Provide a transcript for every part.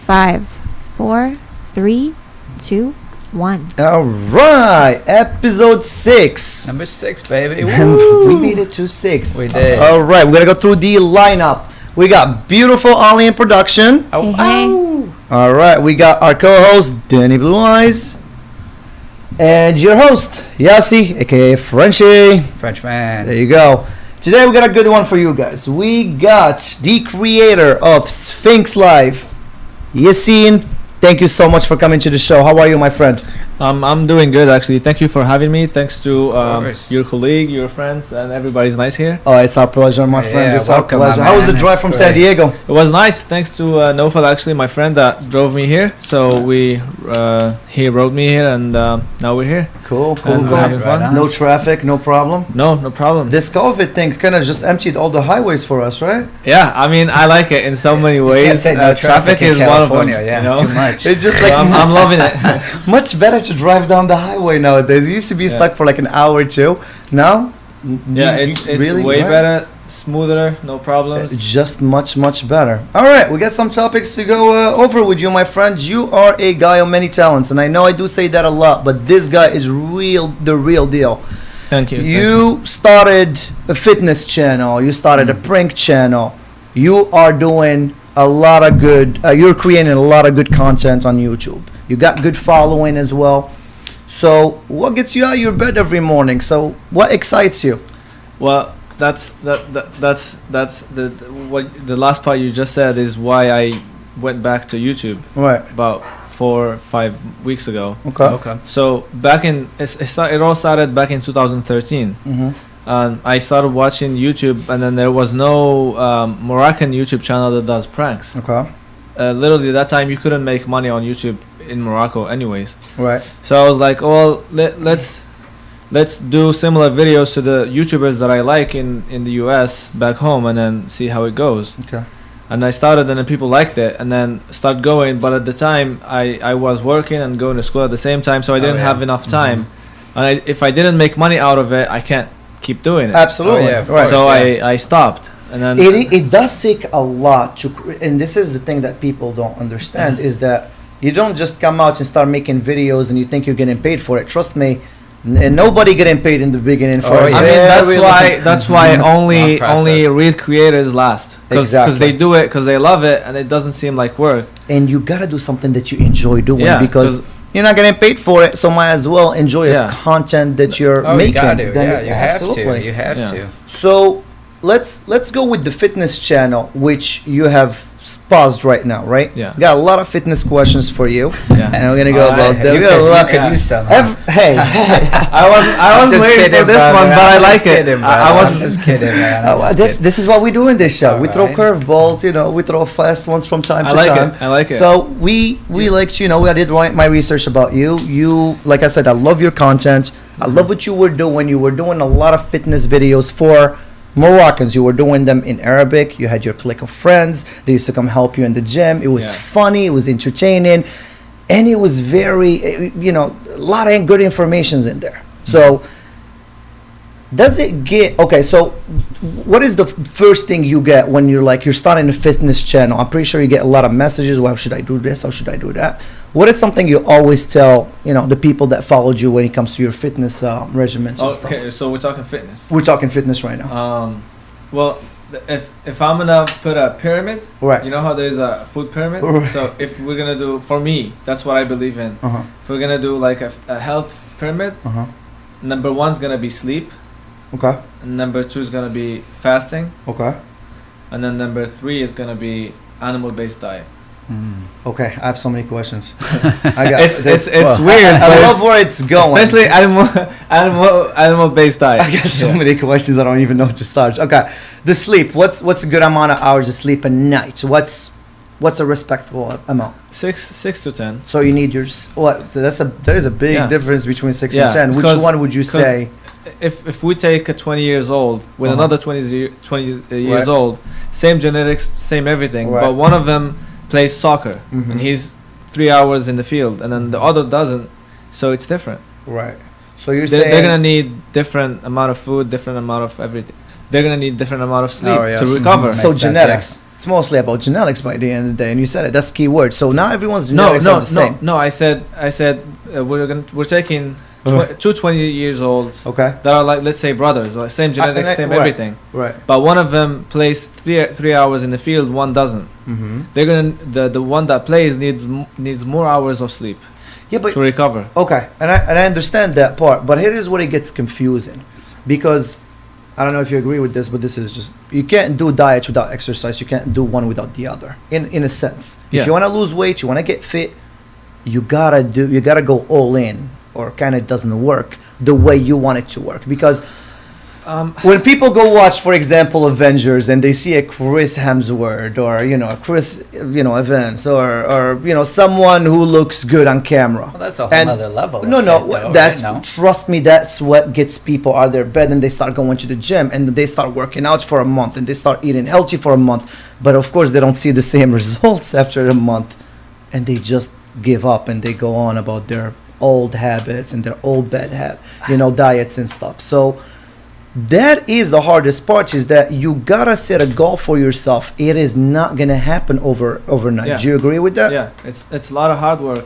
5, 4, 3, 2, 1. All right, episode 6. Number 6, baby. We made it to 6. We did. All right, we're gonna go through the lineup. We got beautiful Ollie in production. Oh, Hey. All right, we got our co-host Danny Blue Eyes, and your host Yassine, aka Frenchie. Frenchman. There you go. Today we got a good one for you guys. We got the creator of SphinxLife, Yassine. Thank you so much for coming to the show. How are you, my friend? I'm doing good, actually. Thank you for having me. Thanks to course. your colleague, your friends, and everybody's nice here. Oh, it's our pleasure, my friend. Yeah, It's our welcome, pleasure. my How was the man. drive It's from great. San Diego? It was nice. Thanks to Nofal, actually, my friend that drove me here. So he rode me here, and now we're here. Cool, cool, And cool. we're having fun. Right on. No traffic, no problem. No problem. This COVID thing kind of just emptied all the highways for us, right? Yeah, I mean, I like it in so many Can't ways. say no Traffic in is one of them. California, yeah, you know? too much. It's just So like I'm loving it. much better to drive down the highway nowadays. You used to be Yeah. stuck for like an hour or two. Now, Yeah, it's really way right? better, smoother, no problems. Just much better. All right, we got some topics to go over with you, my friend. You are a guy of many talents, and I know I do say that a lot, but this guy is the real deal. Thank you. You started a fitness channel. You started a prank channel. You are doing a lot of good. You're creating a lot of good content on YouTube. You got good following as well. So, what gets you out of your bed every morning? So, what excites you? Well, that's the what the last part you just said is why I went back to YouTube Right. about 4 or 5 weeks ago. Okay. Okay. So back in it all started back in 2013, Mm-hmm. and I started watching YouTube, and then there was no Moroccan YouTube channel that does pranks. Okay. Literally that time you couldn't make money on YouTube in Morocco, anyways. Right. So I was like, oh, let's do similar videos to the YouTubers that I like in the US back home, and then see how it goes. Okay. And I started, and then people liked it, and then start going. But at the time, I was working and going to school at the same time, so I didn't yeah. have enough time. And if I didn't make money out of it, I can't keep doing it. Absolutely. Oh, yeah, of right. course. So yeah. I stopped, and then It does take a lot to, and this is the thing that people don't understand is that you don't just come out and start making videos and you think you're getting paid for it. Trust me, and nobody getting paid in the beginning for Oh, it. yeah. I mean Very that's why only Long only process. real creators last, because Exactly. they do it because they love it, and it doesn't seem like work. and you gotta do something that you enjoy doing Yeah, because you're not getting paid for it, so might as well enjoy Yeah. the content that you're Oh, making. you gotta. Then Yeah, you have absolutely. to. You have Yeah. to. So let's go with the fitness channel, which you have paused right now, right? Yeah. Got a lot of fitness questions for you, Yeah. and we're gonna go about that. We You got a could, lot. you could Yeah. use some. Hey, I was Just waiting for kidding, this brother. one, but I I'm like just it. kidding, I brother. I'm wasn't just kidding, man. I'm just this kidding. this is what we do in this show. We throw Alright. curveballs, we throw fast ones from time I to like time. it. I like it. So we like to, I did my research about you. You, like I said, I love your content. I love what you were doing. You were doing a lot of fitness videos for Moroccans. You were doing them in Arabic. You had your clique of friends. They used to come help you in the gym. It was Yeah. funny. It was entertaining, and it was very, a lot of good informations in there. So. Does it get okay? So, what is the first thing you get when you're starting a fitness channel? I'm pretty sure you get a lot of messages. Well, how should I do this? How should I do that? What is something you always tell the people that followed you when it comes to your fitness regimens and stuff? Okay, so we're talking fitness. We're talking fitness right now, Well, if I'm gonna put a pyramid, right? you know how there is a food pyramid. Right. So if we're gonna do, for me, that's what I believe in. Uh huh. If we're gonna do like a health pyramid, Uh huh. number 1's gonna be sleep, Okay. and number 2 is gonna be fasting, Okay. and then number 3 is gonna be animal-based diet. Okay. I have so many questions. I got It's well, weird. I but love where it's going. especially animal-based diet. I got so Yeah. many questions. I don't even know where to start. Okay, the sleep. What's a good amount of hours of sleep a night? What's a respectable amount? 6 to 10. So you need your what? There's a big Yeah. difference between 6 Yeah, and 10. Which because- one would you say? If we take a 20 years old with Uh-huh. another 20 years Right. old, same genetics, same everything, Right. but one of them plays soccer Mhm. and he's 3 hours in the field, and then the other doesn't, so it's different. Right. So you're They're saying gonna need different amount of food, different amount of everything. They're gonna need different amount of sleep Oh, yeah. to Mhm. recover. Makes so sense, genetics. It's mostly about genetics by the end of the day, and you said it. That's key word. So now everyone's No, genetics are the same. no. I said we're taking two 20 years olds Okay. that are like, let's say, brothers, like same genetics, same right. everything. Right. But one of them plays 3 hours in the field, one doesn't. Mm-hmm. They're gonna the one that plays needs more hours of sleep Yeah, but to recover. okay, and I understand that part, but here is what it gets confusing, because I don't know if you agree with this, but this is just, you can't do diet without exercise. You can't do one without the other. In a sense, Yeah. if you want to lose weight, you want to get fit, you gotta go all in, or kind of doesn't work the way you want it to work, because. When people go watch, for example, Avengers, and they see a Chris Hemsworth or a Chris Evans or someone who looks good on camera. Well, that's a whole And- other level. of No, fit, though, that's right? No? trust me. That's what gets people out of their bed, and they start going to the gym, and they start working out for a month, and they start eating healthy for a month. But of course, they don't see the same results after a month, and they just give up and they go on about their old habits and their old bad diets and stuff. So. That is the hardest part, is that you gotta set a goal for yourself. It is not gonna happen overnight. Yeah. Do you agree with that? Yeah, it's a lot of hard work,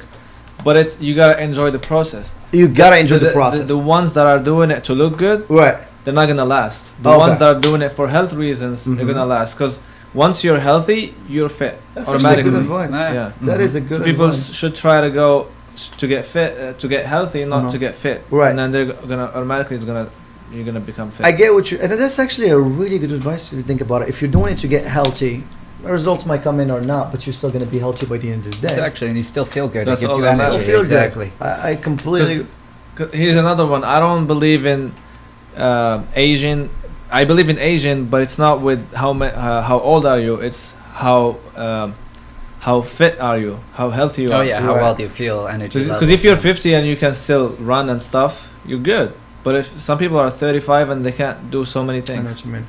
but you gotta enjoy the process. You gotta enjoy the process. The ones that are doing it to look good, Right. they're not gonna last. The Okay. ones that are doing it for health reasons, Mhm. they're gonna last. Because once you're healthy, you're fit That's actually good automatically. advice. Yeah. That is a good So people advice. should try to go to get fit, to get healthy, not Uh-huh. to get fit. Right. And then they're gonna automatically you're gonna become fit. I get what you, and that's actually a really good advice if you think about it. If you're doing it to get healthy, the results might come in or not, but you're still going to be healthy by the end of the day. Exactly, and you still feel good. That's It gives all you that matters. energy. Feel good. Exactly. I completely. 'Cause here's another one. I don't believe in Asian. I believe in Asian, but it's not with how old are you. It's how fit are you, how healthy you Oh are. yeah, how Right. well do you feel? Energy. Because if you're 50 and you can still run and stuff, you're good. But if some people are 35 and they can't do so many I know things. what you mean.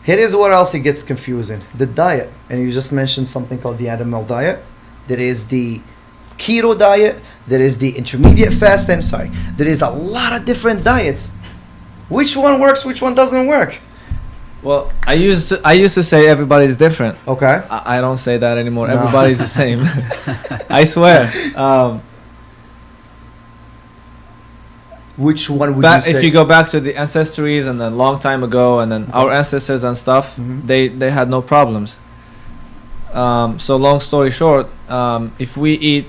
Here is what else it gets confusing: the diet. And you just mentioned something called the animal diet. There is the keto diet. There is the intermediate fasting. Sorry, there is a lot of different diets. Which one works? Which one doesn't work? Well, I used to say everybody's different. Okay. I don't say that anymore. No. Everybody's the same. I swear. Which one would Back, you say? if you go back to the ancestries and a long time ago, and then our ancestors and stuff, Mhm. they had no problems. So long story short, if we eat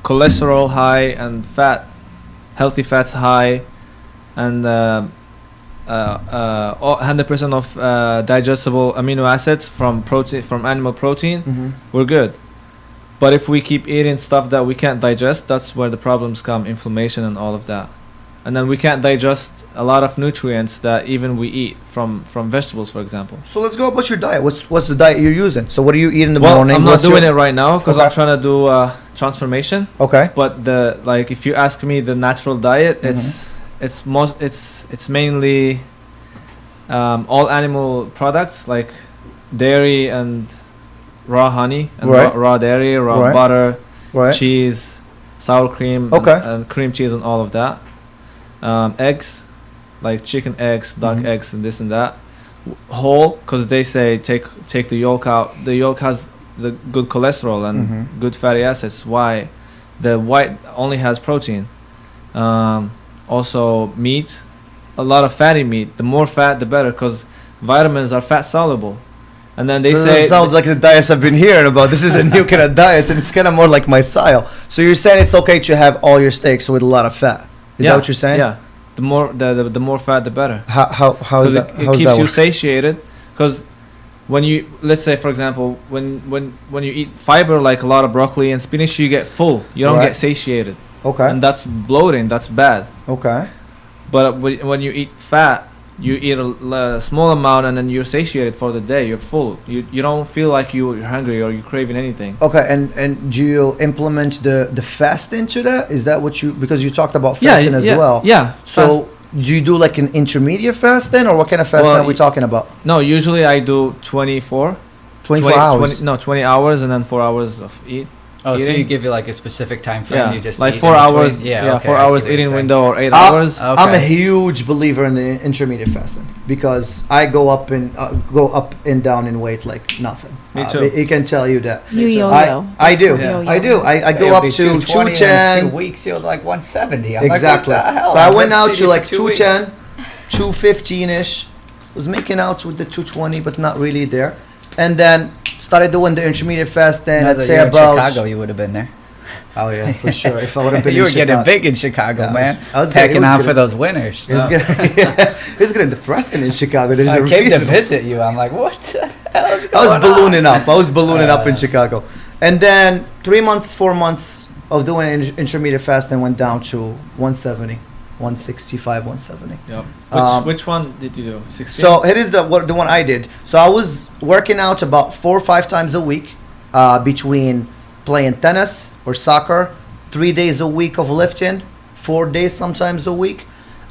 cholesterol high and healthy fats high, and 100% of digestible amino acids from animal protein, Mhm. we're good. But if we keep eating stuff that we can't digest, that's where the problems come, inflammation and all of that. And then we can't digest a lot of nutrients that even we eat from vegetables, for example. So let's go about your diet. What's the diet you're using? So what do you eat in the Well, morning? I'm not What's doing your- it right now because I'm Okay. trying to do transformation. Okay. But if you ask me the natural diet, it's mainly all animal products like dairy and raw honey and Right. raw dairy, raw Right. butter, Right. cheese, sour cream, Okay. and cream cheese and all of that. Eggs, like chicken eggs, duck Mhm. eggs, and this and that. Whole, because they say take the yolk out. The yolk has the good cholesterol and Mhm. good fatty acids. Why? The white only has protein. Also meat, a lot of fatty meat. The more fat, the better, because vitamins are fat soluble. And then they say sounds like the diets I've been hearing about. This is a new kind of diet, and it's kind of more like my style. So you're saying it's okay to have all your steaks with a lot of fat? Is that what you're saying? Yeah, the more fat, the better. How is Because that? it keeps you satiated. Because when you, let's say for example, when you eat fiber like a lot of broccoli and spinach, you get full. You don't Right. get satiated, Okay. and that's bloating. That's bad. Okay. But when you eat fat, you eat a small amount and then you're satiated for the day. You're full. You don't feel like you're hungry or you're craving anything. Okay. And do you implement the fasting to that? Is that what you, because you talked about Yeah, fasting as yeah, well? yeah. So do you do like an intermediate fasting, or what kind of fasting Well, are we talking about? No, usually I do 24 24 hours. 20 hours and then 4 hours of eat. Oh, so eating. you give you like a specific time frame. Yeah, You just like eat 4 in hours. between? Yeah, okay, 4 I see hours what you're eating saying. window or 8 Uh, hours. Okay. I'm a huge believer in the intermediate fasting because I go up and down in weight like nothing. Me too. It can tell you that. You Me too. yo-yo. I That's do. called Yeah. yo-yo. I do. I go It'll up be to 220 in a 210. few weeks, you're like 170. I'm Exactly. Like, what the hell? So I I've went been out sitting to for like 2 weeks. 210, 215-ish. Was making out with the 220, but not really there. And then started doing the intermediate fast. Then Now I'd that say you're in about. Chicago, you would have been there. Oh yeah, for sure. If I would have been You in were getting Chicago. big in Chicago, Yeah, man. I was Packing out for getting- those winners. It's getting depressing in Chicago. There's I a came to reason. visit you. I'm like, what the hell is I was going ballooning on? up. I was ballooning up in Uh, Chicago. And then 3 months, 4 months of doing intermediate fast and went down to 170, 165, 170. Yep. Um, Which one did you do? 16. So here is the one I did. So I was working out about 4 or 5 times a week between playing tennis or soccer, 3 days a week of lifting, 4 days sometimes a week,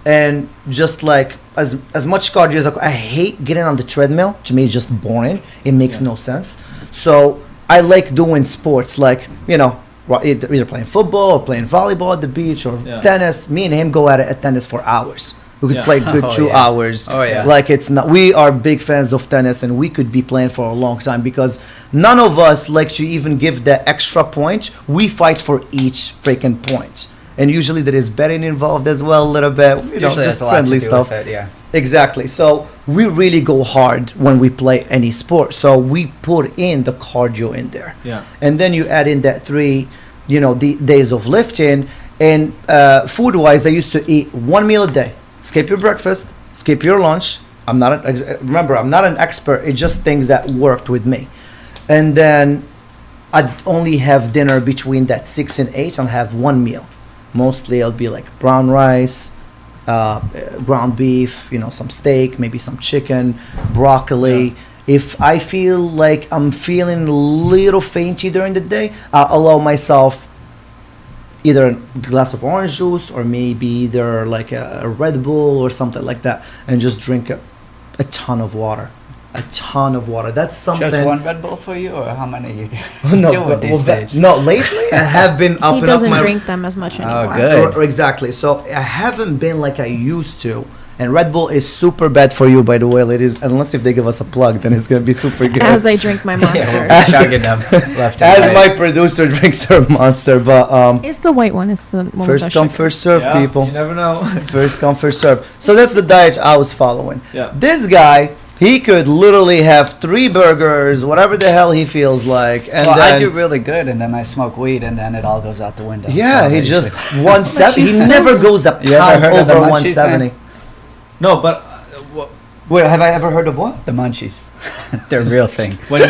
and just like as much cardio as I hate getting on the treadmill. To me, it's just boring. It makes Yeah. no sense. So I like doing sports like, you know, either playing football or playing volleyball at the beach or Yeah. tennis. Me and him go at tennis for hours. We could Yeah. play good Oh, 2 yeah. hours. Oh, yeah. Like it's not. We are big fans of tennis, and we could be playing for a long time because none of us like to even give the extra point. We fight for each freaking point, and usually there is betting involved as well, a little bit. You know, Usually just that's a lot friendly to do stuff. with it, yeah. Exactly. So we really go hard when we play any sport. So we put in the cardio in there. Yeah. And then you add in that 3, the days of lifting. And food-wise, I used to eat 1 meal a day. Skip your breakfast, skip your lunch. Remember, I'm not an expert. It's just things that worked with me. And then I'd only have dinner between that 6 and 8 and have 1 meal. Mostly it'll be like brown rice, ground beef, some steak, maybe some chicken, broccoli. Yeah. If I feel like I'm feeling a little fainty during the day, I'll allow myself either a glass of orange juice or maybe either like a Red Bull or something like that, and just drink a ton of water. A ton of water. That's something. Just one Red Bull for you, or how many you No, doing these days? no, lately I have been up He and up doesn't my drink them as much anymore. good. Exactly. So I haven't been like I used to. And Red Bull is super bad for you, by the way, ladies. Unless if they give us a plug, then it's gonna be super good. As I drink my Monster. Yeah, we're chugging them left and As right. my producer drinks her Monster, but It's the white one. It's the one with first the come, sugar. first serve, Yeah, people. You never know. First come, first serve. So that's the diet I was following. Yeah. This guy, he could literally have 3 burgers, whatever the hell he feels like, and Well, then I do really good, and then I smoke weed, and then it all goes out the window. yeah, So he it's just like- 170. He she's still- never goes a You ever pound heard of the over munchies, 170. man? No, but Wait, have I ever heard of what? the munchies. They're a real thing. when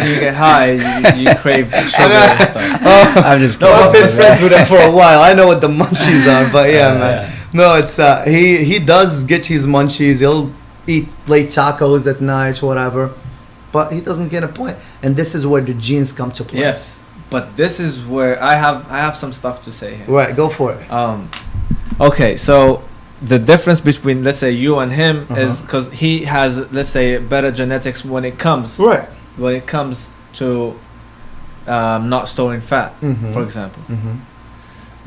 you get high, you crave sugar and stuff. I'm just No, I've kidding, been man. friends with him for a while. I know what the munchies are, but yeah, man. Yeah. No, it's he does get his munchies. He'll eat late tacos at night, whatever, but he doesn't get a point. And this is where the genes come to play. Yes, but this is where I have some stuff to say here. Right, go for it. Okay, so the difference between, let's say, you and him is Uh-huh. because he has, let's say, better genetics when it comes Right. to not storing fat, Mhm. for example. Mm-hmm.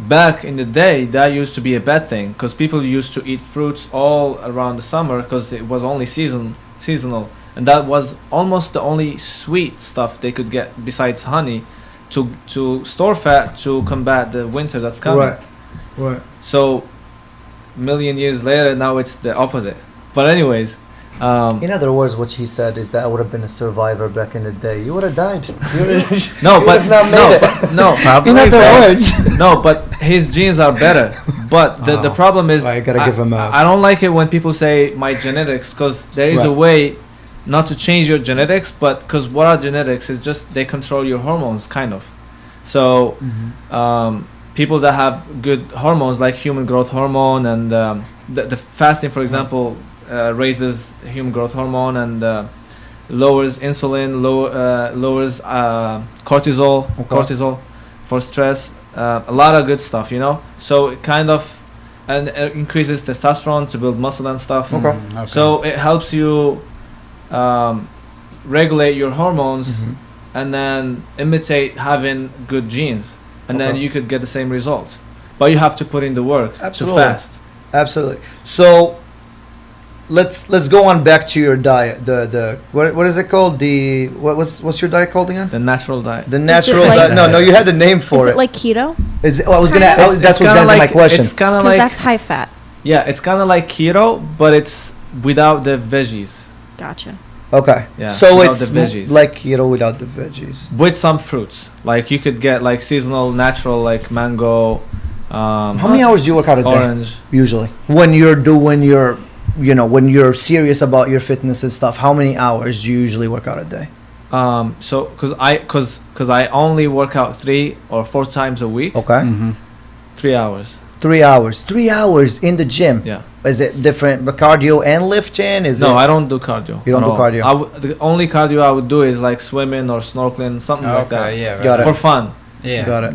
Back in the day, that used to be a bad thing because people used to eat fruits all around the summer because it was only seasonal, and that was almost the only sweet stuff they could get besides honey to store fat to combat the winter that's coming. Right. Right. So, million years later, now it's the opposite. But anyways, In other words, what he said is that I would have been a survivor back in the day. You would have died. no, You but would have not no, made it. but, no, Probably, In other but- words. no, but his genes are better. But the Oh. problem is, I gotta give him a- I don't like it when people say my genetics because there is a Right. way not to change your genetics, but because what are genetics? It's just they control your hormones, kind of. So people that have good hormones like human growth hormone and the fasting, for example, raises human growth hormone and lowers insulin, lowers cortisol for stress, a lot of good stuff, so it kind of and increases testosterone to build muscle and stuff. Okay. So it helps you regulate your hormones and then imitate having good genes, and then Okay. you could get the same results. But you have to put in the work Absolutely. to fast. Absolutely. So let's go on back to your diet. The what is it called? What's your diet called again? The natural diet. The natural like- diet. No, you had a name for Is it. it like keto? Is it, oh, I was gonna. Kinda? That's what's gonna be my question. It's kind of Because like that's high fat. yeah, it's kind of like keto, but it's without the veggies. Gotcha. Okay. Yeah, So without it's the veggies. like keto without the veggies. With some fruits, like you could get like seasonal, natural, like mango, How many hours do you work out a day orange. usually? When you're doing your, when you're serious about your fitness and stuff, how many hours do you usually work out a day? So cause I only work out 3 or 4 times a week. Okay. Mm-hmm. 3 hours. 3 hours. 3 hours in the gym. Yeah. Is it different cardio and lifting? Is No, it? I don't do cardio. You don't at do all. cardio? The only cardio I would do is like swimming or snorkeling, something like that, Yeah. Right. Got it. for fun. Yeah. Got it.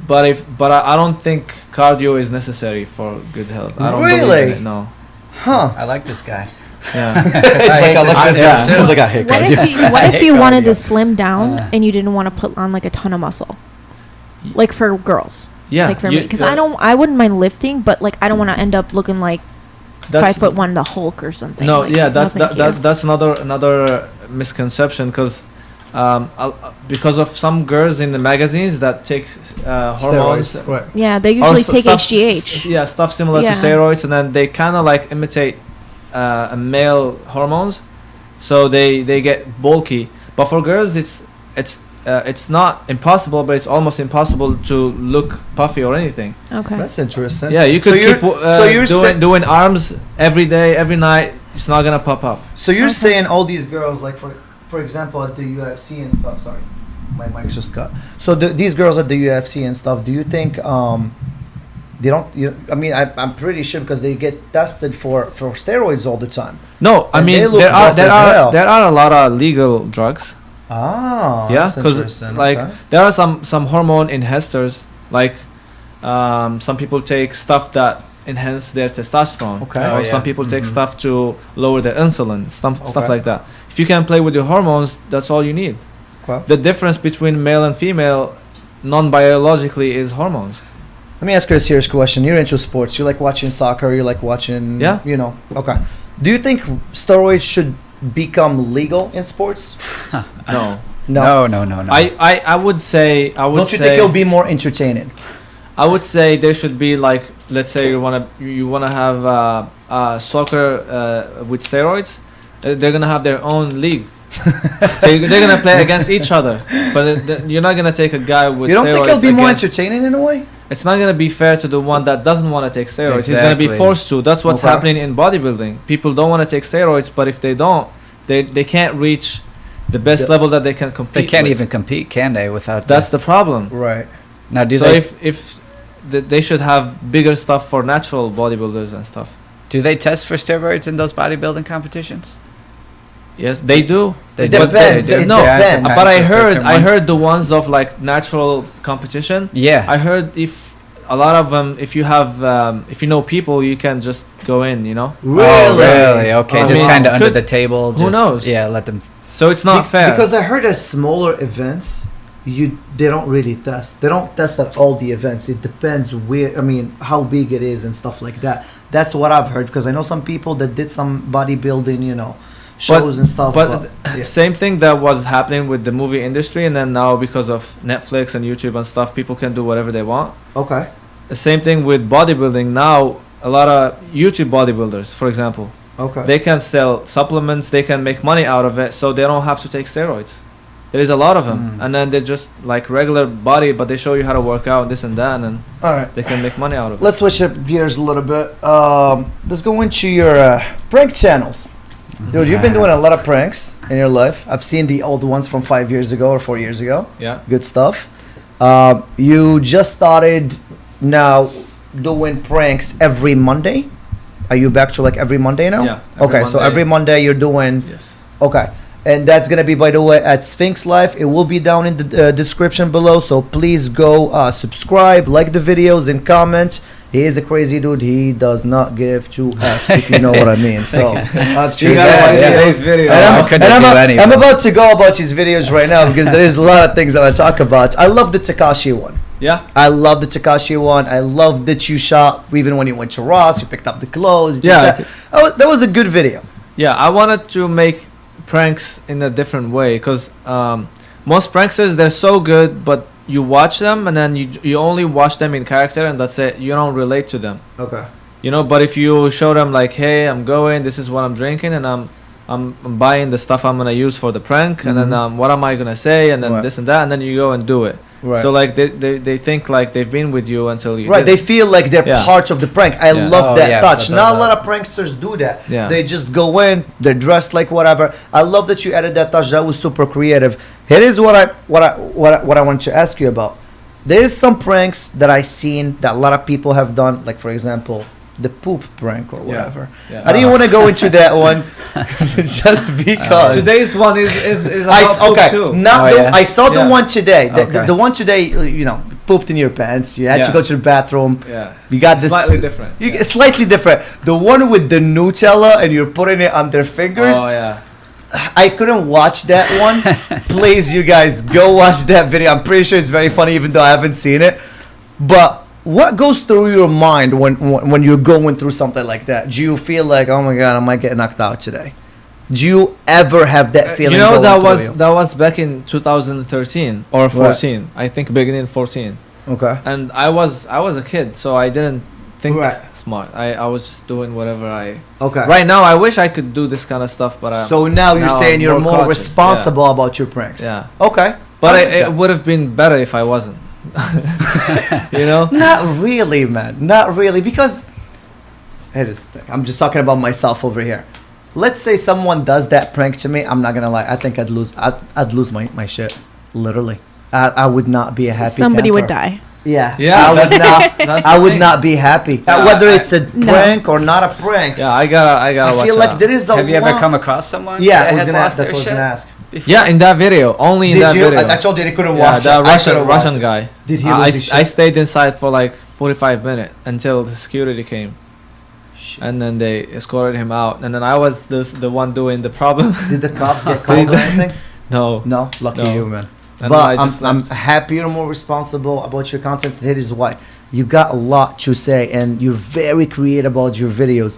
But I don't think cardio is necessary for good health. I don't Really? believe in it, no. Huh. I like this guy. Yeah. It's like I like this Yeah. guy. It's like I hate What cardio. if you, what I if hate you wanted to cardio. slim down Uh. and you didn't want to put on like a ton of muscle, like for girls? Yeah. Like for me, because I wouldn't mind lifting, but like I don't want to end up looking like that's- 5'1" the Hulk or something. No, like, yeah, no, that's thank you. that's another misconception because because of some girls in the magazines that take hormones. Steroids. Right. Yeah, they or usually s- take stuff- HGH. Yeah, stuff similar Yeah. to steroids, and then they kind of like imitate a male hormones, so they get bulky. But for girls, it's not impossible, but it's almost impossible to look puffy or anything. Okay. That's interesting. Yeah, you could So you're- keep so you're doing arms every day, every night. It's not gonna pop up. So you're Okay. saying all these girls, like for example, at the UFC and stuff. Sorry, my mic just cut. So these girls at the UFC and stuff. Do you think they don't? I mean, I'm pretty sure because they get tested for steroids all the time. No, I And they mean look buff as hell. there are a lot of legal drugs. Ah, Yeah, that's because interesting. like Okay. there are some hormone enhancers, like some people take stuff that enhance their testosterone, Okay. or Oh, yeah. some people take Mhm. stuff to lower their insulin, stuff Okay. like that. If you can play with your hormones, that's all you need. Okay. The difference between male and female, non-biologically, is hormones. Let me ask you a serious question. You're into sports. You like watching soccer. You like watching. Yeah. Okay. Do you think steroids should become legal in sports? No, No. No. I would say Don't you think it'll be more entertaining? I would say there should be like, let's say you wanna have soccer with steroids. They're gonna have their own league. they're gonna play against each other, but you're not gonna take a guy with. You don't steroids think it'll be more against- entertaining in a way? It's not gonna be fair to the one that doesn't want to take steroids. He's gonna be Exactly. forced to. That's what's Okay. happening in bodybuilding. People don't want to take steroids, but if they don't, they can't reach the best Yeah. level that they can compete. They can't with. even compete, can they? Without That's the problem. Right. now. Do So they if they should have bigger stuff for natural bodybuilders and stuff. do they test for steroids in those bodybuilding competitions? Yes, they do. They It do. depends. They do. It No, depends. but I For heard certain I ones. heard the ones of like natural competition. Yeah. I heard if a lot of them, if you have if you know people, you can just go in. You know. Really? Oh, really? Okay, I just mean, kind of under could- the table. who Just, knows? Yeah, let them. So it's not fair. Because I heard at smaller events, they don't really test. They don't test at all the events. It depends where. I mean, how big it is and stuff like that. That's what I've heard. Because I know some people that did some bodybuilding, shows and stuff. But yeah. same thing that was happening with the movie industry, and then now because of Netflix and YouTube and stuff, people can do whatever they want. Okay. The same thing with bodybuilding. Now a lot of YouTube bodybuilders, for example, Okay. they can sell supplements, they can make money out of it, so they don't have to take steroids. There is a lot of them, and then they're just like regular body, but they show you how to work out, this and that, and All right. they can make money out of it. Let's switch up gears a little bit. Let's go into your prank channels. Dude, you've been doing a lot of pranks in your life. I've seen the old ones from 5 years ago or 4 years ago. Yeah. Good stuff. You just started now doing pranks every Monday. Are you back to like every Monday now? Yeah, every Okay, so Monday. every Monday you're doing. Yes. Okay. And that's going to be, by the way, at SphinxLife. It will be down in the description below. So please go subscribe, like the videos, and comment. He is a crazy dude. He does not give two F's, if you know what I mean. So You gotta watch today's video. I'm about to go about his videos right now because there is a lot of things that I talk about. I love the Tekashi one. Yeah. I love the Tekashi one. I love that you shot even when you went to Ross. You picked up the clothes. Yeah. That was a good video. Yeah, I wanted to make pranks in a different way because most pranksters, they're so good, but you watch them and then you only watch them in character and that's it. You don't relate to them. Okay. You know, but if you show them like, hey, I'm going, this is what I'm drinking, and I'm buying the stuff I'm gonna use for the prank, and then what am I gonna say, and then this and that, and then you go and do it. Right. So like they think like they've been with you until you right. They didn't. feel like they're part of the prank. I love that touch. Not a lot of pranksters do that. Yeah. They just go in, they're dressed like whatever. I love that you added that touch. That was super creative. Here is what I want to ask you about. There is some pranks that I seen that a lot of people have done, like for example, the poop prank or whatever. Yeah. I didn't want to go into that one just because. Today's one is about poop too. I saw the one today. Okay. The one today, you know, pooped in your pants. You had to go to the bathroom. Yeah. You got this slightly different. It's slightly different. The one with the Nutella and you're putting it on their fingers. Oh yeah. I couldn't watch that one. Please, you guys, go watch that video. I'm pretty sure it's very funny, even though I haven't seen it. But what goes through your mind when you're going through something like that? Do you feel like, oh my God, I might get knocked out today? Do you ever have that feeling? You know, that was back in 2013 or 14. Right. I think beginning 14. Okay. And I was a kid, so I didn't think smart. I was just doing whatever I. Okay. Right now, I wish I could do this kind of stuff, but so now you're saying you're more cautious. responsible about your pranks. Yeah. Okay. But it would have been better if I wasn't. You know? Not really, man. Not really, because I'm just talking about myself over here. Let's say someone does that prank to me. I'm not gonna lie. I think I'd lose my shit. Literally, I would not be a happy. Somebody camper. would die. Yeah. I would not be happy. Whether it's a prank or not a prank. Yeah, I gotta watch feel like out. there is a. Have you ever come across someone? Yeah, that I was has gonna lost that's their what I was shit? gonna ask. Before? Yeah, in that video, only in Did that you? video. I told you they couldn't Yeah, watch the it. Russian guy. Did he lose his shit? I stayed inside for like 45 minutes until the security came. Shit. And then they escorted him out, and then I was the one doing the problem. Did the cops get called or anything? No. No, lucky No. you, man. And But I I'm happier and more responsible about your content. Here is why. You got a lot to say, and you're very creative about your videos.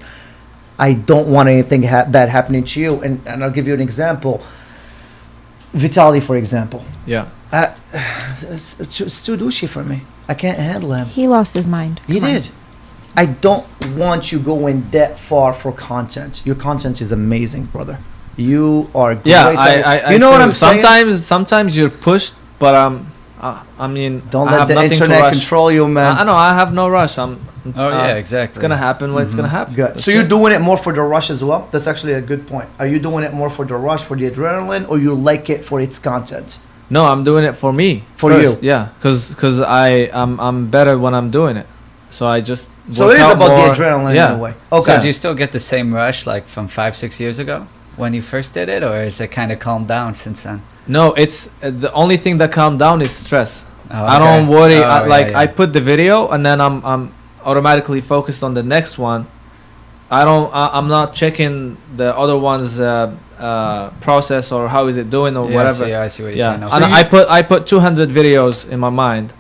I don't want anything bad happening to you, and I'll give you an example. Vitaly, for example. Yeah. It's too douchey for me. I can't handle him. He lost his mind. He did. I don't want you going that far for content. Your content is amazing, brother. You are great. Yeah, I you know what I'm saying? Sometimes you're pushed, but I mean, Don't I let have the nothing to internet rush. control you, man. I know. I have no rush. Yeah, exactly. It's gonna happen when it's gonna happen. Good. That's So you're it. doing it more for the rush as well? That's actually a good point. Are you doing it more for the rush, for the adrenaline, or you like it for its content? No, I'm doing it for me. For first. you? Yeah, because I'm better when I'm doing it. So I just. So work it is out about more. the adrenaline Yeah. in a way. Okay. So do you still get the same rush like from 5-6 years ago when you first did it, or is it kind of calmed down since then? No, it's the only thing that calmed down is stress. Oh, I don't worry. Oh, I put the video and then I'm automatically focused on the next one. I'm not checking the other one's process or how is it doing or whatever. I see what you're saying. And I put 200 videos in my mind.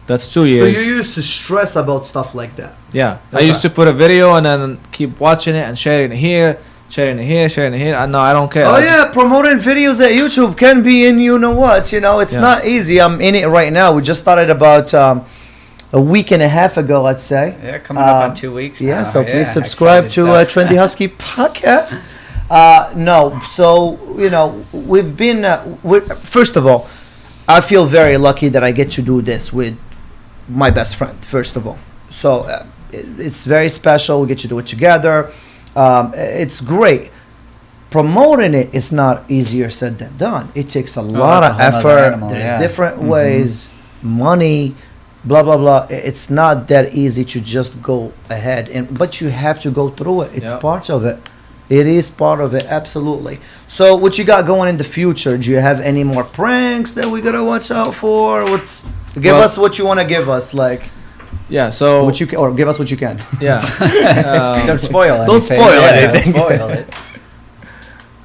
That's 2 years. So you used to stress about stuff like that? Yeah. I Okay. used to put a video and then keep watching it and sharing it here, sharing it here, sharing it here. No, I don't care. Oh yeah, promoting videos at YouTube can be in you know what, it's Yeah. not easy. I'm in it right now. We just started about a week and a half ago, I'd say. Yeah, coming up on 2 weeks Yeah, now. so please subscribe to Trendy Husky Podcast. No, so we've been. First of all, I feel very lucky that I get to do this with my best friend. First of all, so it's very special. We get to do it together. It's great. Promoting it is not easier said than done. It takes a lot that's of a whole nother effort. animal, There's yeah. different ways, money, blah blah blah. It's not that easy to just go ahead, but you have to go through it. It's Yep. part of it. It is part of it, absolutely. So, what you got going in the future? Do you have any more pranks that we gotta watch out for? Give Well- us what you want to give us, like. Yeah. So What you can, or give us what you can. yeah. Don't spoil it. Don't spoil anything. Spoil it.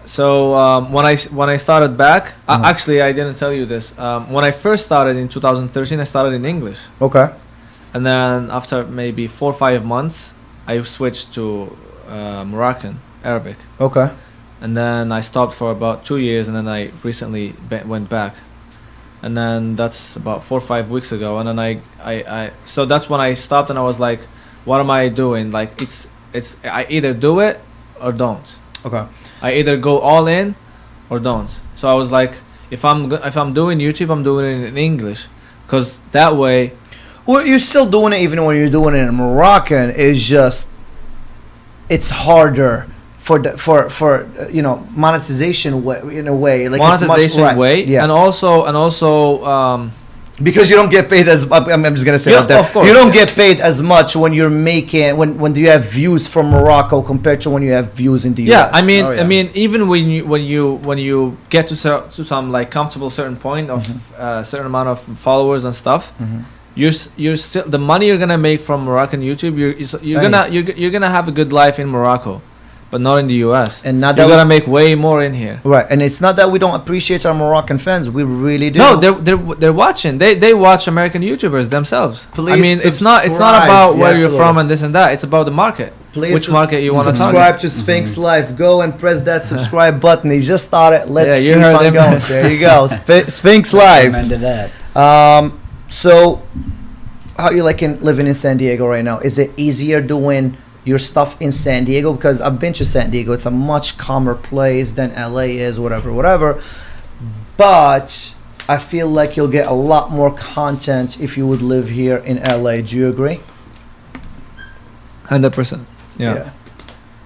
So when I started back, actually I didn't tell you this. When I first started in 2013, I started in English, Okay. and then after maybe 4 or 5 months, I switched to Moroccan Arabic, Okay. and then I stopped for about 2 years, and then I recently went back, and then that's about 4 or 5 weeks ago, and then I so that's when I stopped, and I was like, what am I doing? Like it's I either do it or don't. Okay. I either go all in or don't. So I was like, if I'm doing YouTube, I'm doing it in English, because that way. Well, you're still doing it even when you're doing it in Moroccan. It's just, it's harder for monetization in a way. Like Monetization it's much, way, yeah. and also Because you don't get paid as. I'm just gonna say Yeah, that. of course. You don't get paid as much when you're making when you have views from Morocco compared to when you have views in the yeah. US. I mean, Oh, yeah. I mean, even when you get to some like comfortable certain point of certain amount of followers and stuff, you're still the money you're gonna make from Moroccan YouTube. You're gonna have a good life in Morocco, but not in the US. And not you're that gonna make way more in here. right, and it's not that we don't appreciate our Moroccan fans. We really do. No, they're watching. They watch American YouTubers themselves. Please I mean, it's not subscribe. about where Yeah, you're from absolutely. and this and that. It's about the market. Please Which market you want to subscribe target? to Sphinx Life. Go and press that subscribe button. He just started. Let's Yeah, you keep heard on him. going. There you go. Sphinx Life. Recommended that. So, how you liking living in San Diego right now? Is it easier doing your stuff in San Diego? Because I've been to San Diego. It's a much calmer place than LA is, whatever. But I feel like you'll get a lot more content if you would live here in LA. Do you agree? 100%. Yeah.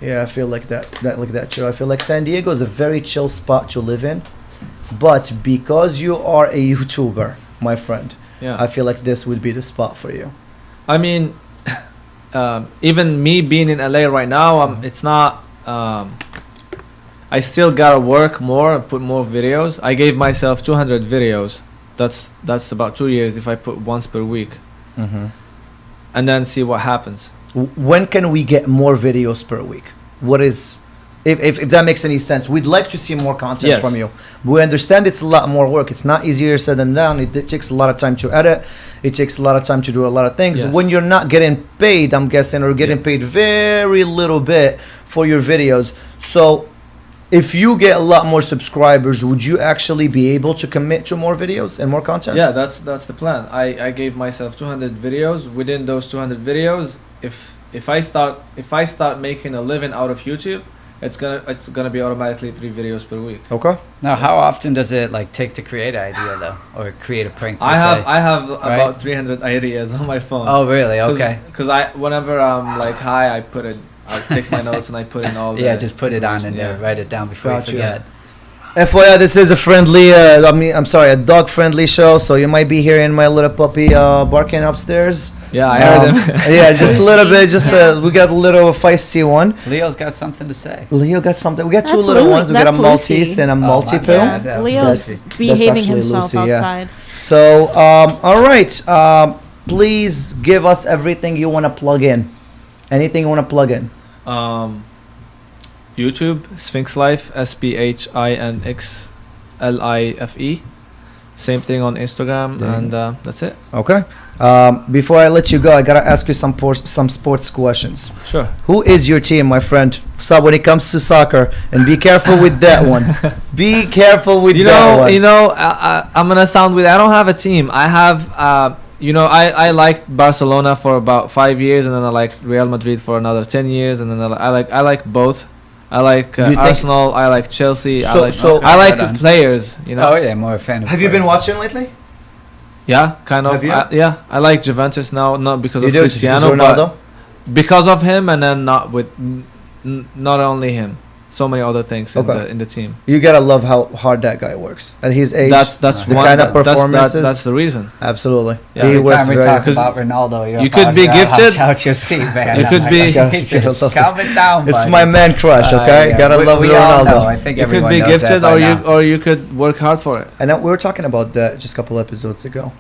Yeah, I feel like that too. I feel like San Diego is a very chill spot to live in. But because you are a YouTuber, my friend, Yeah. I feel like this would be the spot for you. I mean, even me being in LA right now, it's not. I still gotta work more and put more videos. I gave myself 200 videos. That's about 2 years if I put once per week, and then see what happens. When can we get more videos per week? What is, if that makes any sense? We'd like to see more content Yes. from you. We understand it's a lot more work. It's not easier said than done. It takes a lot of time to edit. It takes a lot of time to do a lot of things. Yes. When you're not getting paid, I'm guessing, or getting paid very little bit for your videos. So if you get a lot more subscribers, would you actually be able to commit to more videos and more content? Yeah, that's the plan. I gave myself 200 videos. Within those 200 videos, if I start making a living out of YouTube, it's gonna be automatically 3 videos per week. Okay. Now, how often does it like take to create an idea though, or create a prank? Per I se? have Right? about 300 ideas on my phone. Oh, really? Okay. Because whenever I'm like high, I take my notes and I put in all. Yeah, the just put it on and information, write it down before Gotcha. you forget. FYI, this is a friendly, a dog-friendly show, so you might be hearing my little puppy barking upstairs. Yeah, I heard him. Yeah, just a little bit. We got a little feisty one. Leo's got something to say. Leo got something. We got two That's little Lu- ones. We got a that's Maltese Lucy. and a my Maltipoo. bad. Yeah, That was Leo's That's behaving actually himself Lucy, yeah. outside. So, all right. Please give us everything you want to plug in. Anything you want to plug in. YouTube, SphinxLife, SphinxLife. Same thing on Instagram, Yeah. and that's it. Okay. Before I let you go, I gotta ask you some sports questions. Sure. Who is your team, my friend? So when it comes to soccer, and be careful with that one. Be careful with that one. I'm gonna sound weird. I don't have a team. I have, I liked Barcelona for about 5 years, and then I liked Real Madrid for another 10 years, and then I like both. I like Do you think- Arsenal. I like Chelsea. So- I like so- I like Right on. players. Oh yeah, more a fan of. Have you been players. watching lately? Yeah, kind of. Have you? Yeah, I like Juventus now, not because You of do? Cristiano, Ronaldo? but because of him, and then not with not only him, so many other things Okay. in the team. You gotta love how hard that guy works at his age. That's the one kind of that's- performances. That's the reason. Absolutely. Yeah. He Every works time we very talk hard. about Ronaldo, you're You could be gifted. Out your seat, man. You I'm could like, be- Jesus, calm it down, It's buddy. my man crush. Okay, Yeah. gotta love we all know. Ronaldo. I think You could everyone be knows gifted, that by or now. you could work hard for it. And we were talking about that just a couple episodes ago.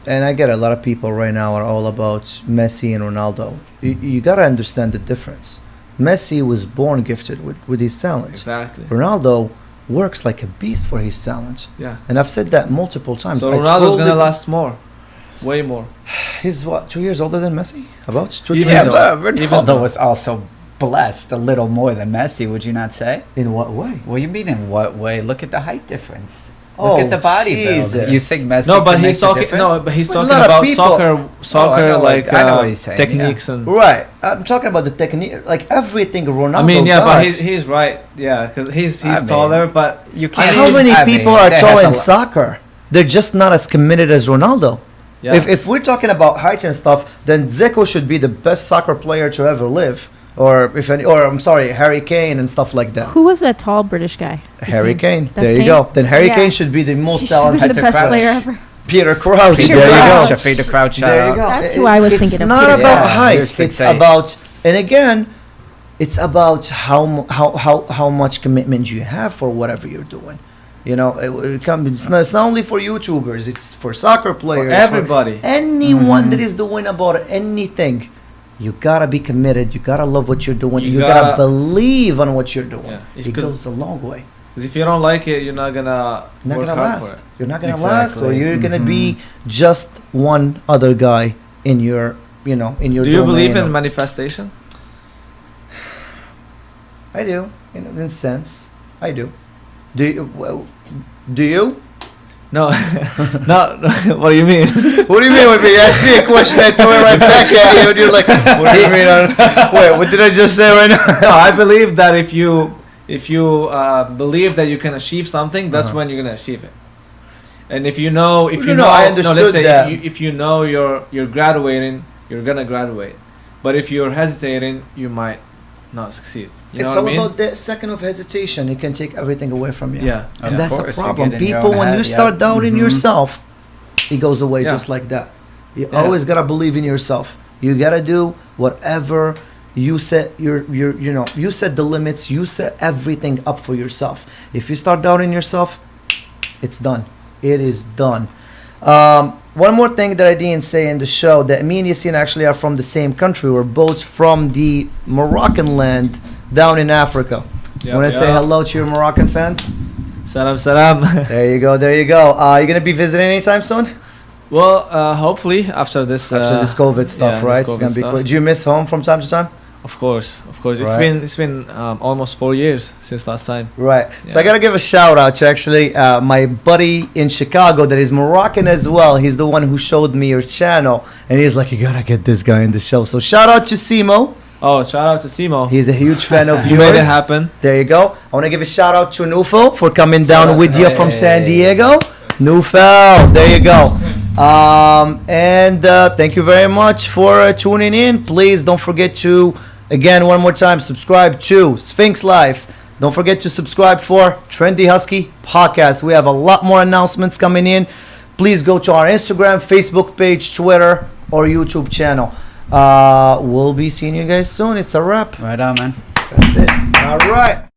and I get a lot of people right now are all about Messi and Ronaldo. You got to understand the difference. Messi was born gifted with his talent. Exactly. Ronaldo works like a beast for his talent. Yeah. And I've said that multiple times. So I Ronaldo's gonna totally- last more, way more. He's what, 2 years older than Messi? About 2 Even Yeah, years. though- but even Ronaldo though- was also blessed a little more than Messi, would you not say? In what way? What do you mean in what way? Look at the height difference. Oh, Look at the body build. Jesus. You think Messi No, but can he's make the talking. difference? No, but he's But a talking lot of about people- soccer, I know like what he's saying, techniques and. Right. I'm talking about the technique, like everything Ronaldo I mean, yeah, does. but he's right. Yeah, because he's I mean, taller, but You can't. How many I people mean, are there tall has in a lo- soccer? They're just not as committed as Ronaldo. yeah. If we're talking about height and stuff, then Zico should be the best soccer player to ever live. Or I'm sorry, Harry Kane and stuff like that. Who was that tall British guy? Harry Yassine? Kane. That's There you Kane? go. Then Harry Yeah. Kane should be the most He should be talented. the Peter best Crouch. player ever. Peter Crouch. Peter There you Crouch. go. Peter Crouch. There you go. That's who I was thinking It's of, not Peter about Crouch. height. You're It's 6'8". about, and again, it's about how much commitment you have for whatever you're doing. You know, it's not only for YouTubers. It's for soccer players. for everybody. Anyone that is doing about anything, you gotta be committed. You gotta love what you're doing. You You gotta gotta- believe on what you're doing. Yeah. It Because- goes a long way. Because if you don't like it, you're not gonna Not work gonna hard last. for it. You're not gonna last, or Exactly. you're gonna be just one other guy in your, in your. Do you believe domain in of- manifestation? I do, in a sense. I do. Do you? Well, do you? No, no. What do you mean? What do you mean when you ask me a question? I throw it right back at you, and you're like, "What do you mean?" Wait, what did I just say right now? No, I believe that if you believe that you can achieve something, that's Uh-huh. when you're gonna achieve it. And if you know, if No, you no, know, I no, understood let's say that. if you know you're graduating, you're gonna graduate. But if you're hesitating, you might not succeed. You know It's what all I mean? about that second of hesitation. It can take everything away from you. Yeah. And Of that's the course, you problem. get in your People, own when you head, start yeah. doubting Mhm. yourself, it goes away Yeah. just like that. You Yeah. always gotta believe in yourself. You gotta do whatever you set you set the limits. You set everything up for yourself. If you start doubting yourself, it's done. It is done. One more thing that I didn't say in the show, that me and Yassine actually are from the same country. We're both from the Moroccan land down in Africa. Yeah, Want to say yeah. hello to your Moroccan fans? Salam, salam. There you go. There you go. You gonna be visiting anytime soon? Well, hopefully after this. After this COVID stuff, yeah, right? this It's gonna COVID be stuff. quick. Do you miss home from time to time? Of course. Right. It's been almost 4 years since last time. Right. So Yeah. I gotta give a shout out to actually my buddy in Chicago that is Moroccan as well. He's the one who showed me your channel, and he's like, "You gotta get this guy in the show." So shout out to Simo. Oh, shout out to Simo. He's a huge fan of You yours. made it happen. There you go. I want to give a shout out to Nufel for coming down with you from San Diego. Nufel, there you go. And thank you very much for tuning in. Please don't forget to, again, one more time, subscribe to SphinxLife. Don't forget to subscribe for Trendy Husky Podcast. We have a lot more announcements coming in. Please go to our Instagram, Facebook page, Twitter, or YouTube channel. We'll be seeing you guys soon. It's a wrap. Right on, man. That's it. All right.